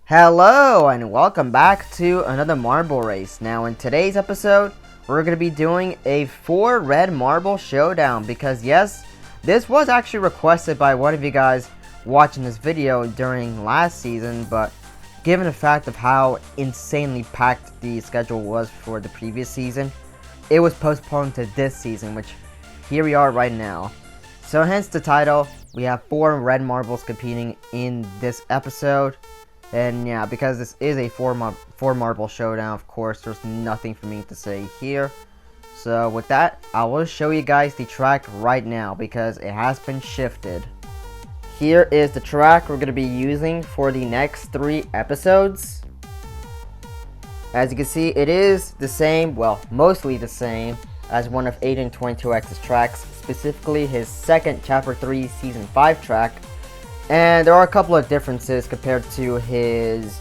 Hello and welcome back to another marble race. Now in today's episode, we're going to be doing a 4 red marble showdown because yes, this was actually requested by one of you guys watching this video during last season, but given the fact of how insanely packed the schedule was for the previous season, it was postponed to this season, which here we are right now. So hence the title, we have 4 red marbles competing in this episode. And yeah, because this is a 4 marble showdown, of course, there's nothing for me to say here. So with that, I will show you guys the track right now because it has been shifted. Here is the track we're going to be using for the next 3 episodes. As you can see, it is the same, well, mostly the same as one of Aiden 22X's tracks, specifically his second Chapter 3 Season 5 track. And there are a couple of differences compared to his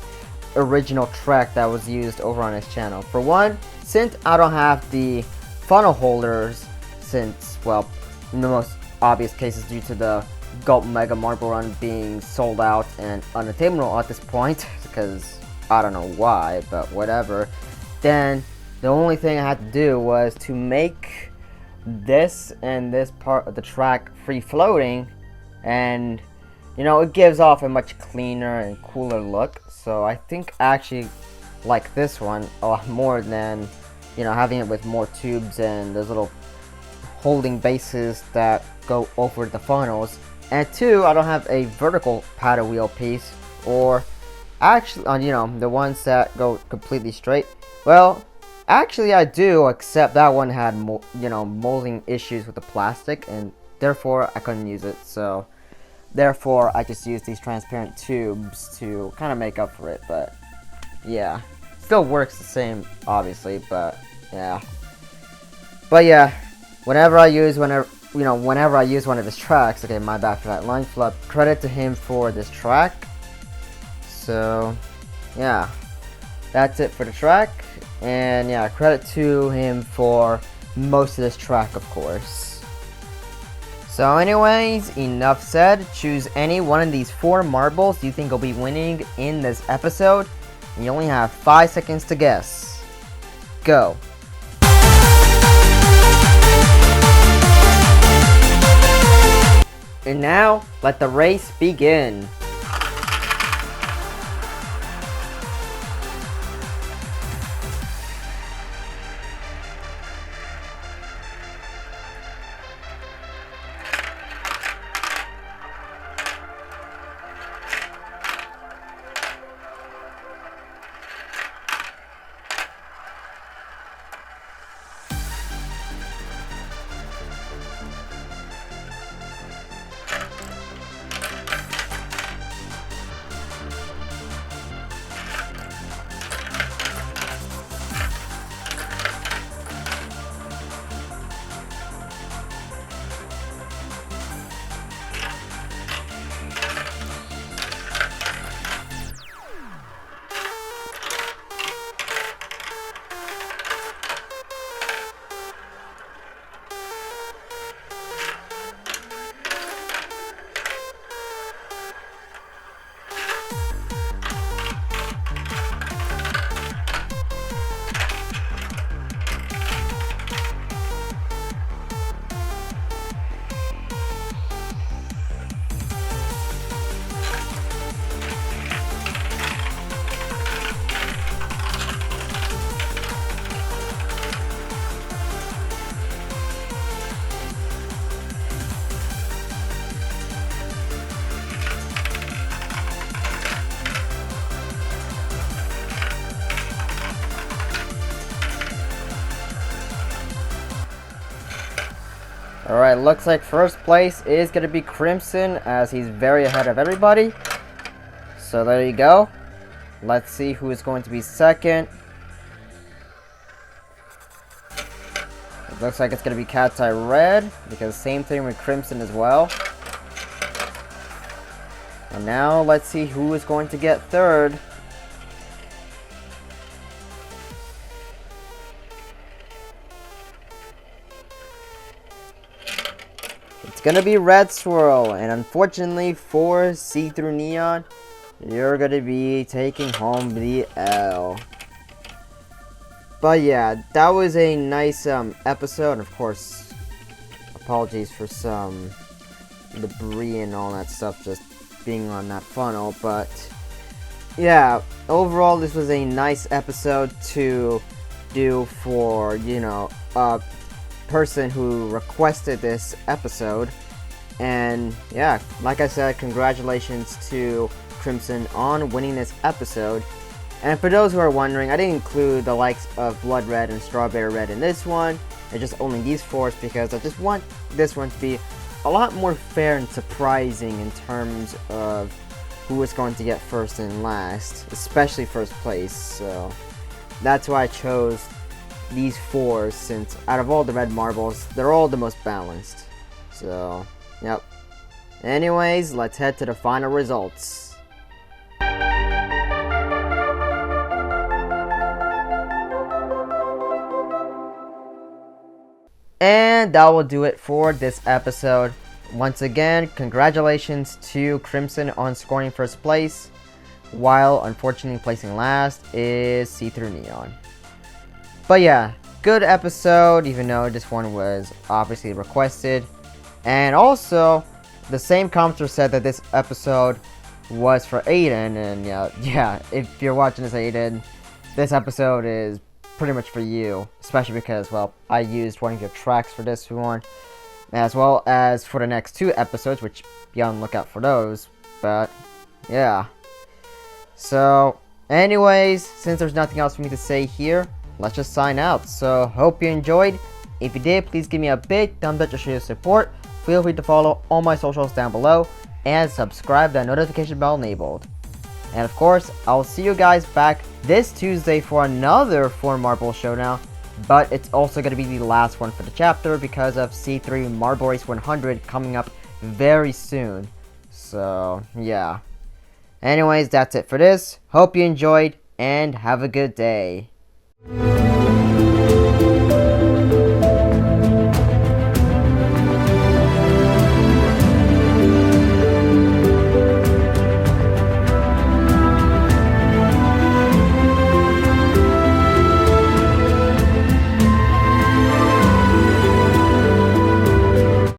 original track that was used over on his channel. For one, since I don't have the funnel holders, since, well, in the most obvious cases due to the Gulp Mega Marble Run being sold out and unattainable at this point, because I don't know why, but whatever, then the only thing I had to do was to make this and this part of the track free floating, and you know, it gives off a much cleaner and cooler look. So I think I actually like this one a lot more than, you know, having it with more tubes and those little holding bases that go over the funnels. And 2, I don't have a vertical paddle wheel piece, or actually, you know, the ones that go completely straight. Well, actually I do, except that one had, you know, molding issues with the plastic, and therefore I couldn't use it. So therefore, I just use these transparent tubes to kind of make up for it, but yeah, still works the same, obviously, but yeah. But yeah, whenever I use one of his tracks, okay, my bad for that line flub, credit to him for this track. So yeah, that's it for the track, and yeah, credit to him for most of this track, of course. So anyways, enough said. Choose any one of these 4 marbles you think will be winning in this episode. And you only have 5 seconds to guess. Go. And now, let the race begin. Alright, looks like first place is going to be Crimson, as he's very ahead of everybody. So there you go. Let's see who is going to be second. It looks like it's going to be Cat's Eye Red, because same thing with Crimson as well. And now let's see who is going to get third. It's gonna be Red Swirl, and unfortunately for See-Through Neon, you're gonna be taking home the L. But yeah, that was a nice episode. Of course, apologies for some debris and all that stuff just being on that funnel. But yeah, overall this was a nice episode to do for, you know, a person who requested this episode. And yeah, like I said, congratulations to Crimson on winning this episode. And for those who are wondering, I didn't include the likes of Blood Red and Strawberry Red in this one. It's just only these four because I just want this one to be a lot more fair and surprising in terms of who is going to get first and last, especially first place. So that's why I chose these four, since out of all the red marbles, they're all the most balanced. So, yep. Anyways, let's head to the final results. And that will do it for this episode. Once again, congratulations to Crimson on scoring first place, while unfortunately placing last is See-Through Neon. But yeah, good episode, even though this one was obviously requested. And also, the same commenter said that this episode was for Aiden, and yeah, if you're watching this, Aiden, this episode is pretty much for you, especially because, well, I used one of your tracks for this one, as well as for the next two episodes, which be on the lookout for those. But yeah, so anyways, since there's nothing else for me to say here, let's just sign out. So hope you enjoyed. If you did, please give me a big thumbs up to show your support. Feel free to follow all my socials down below and subscribe, that notification bell enabled. And of course, I'll see you guys back this Tuesday for another 4 Marble Showdown. But it's also going to be the last one for the chapter because of C3 Marble Race 100 coming up very soon. So, yeah. Anyways, that's it for this. Hope you enjoyed and have a good day.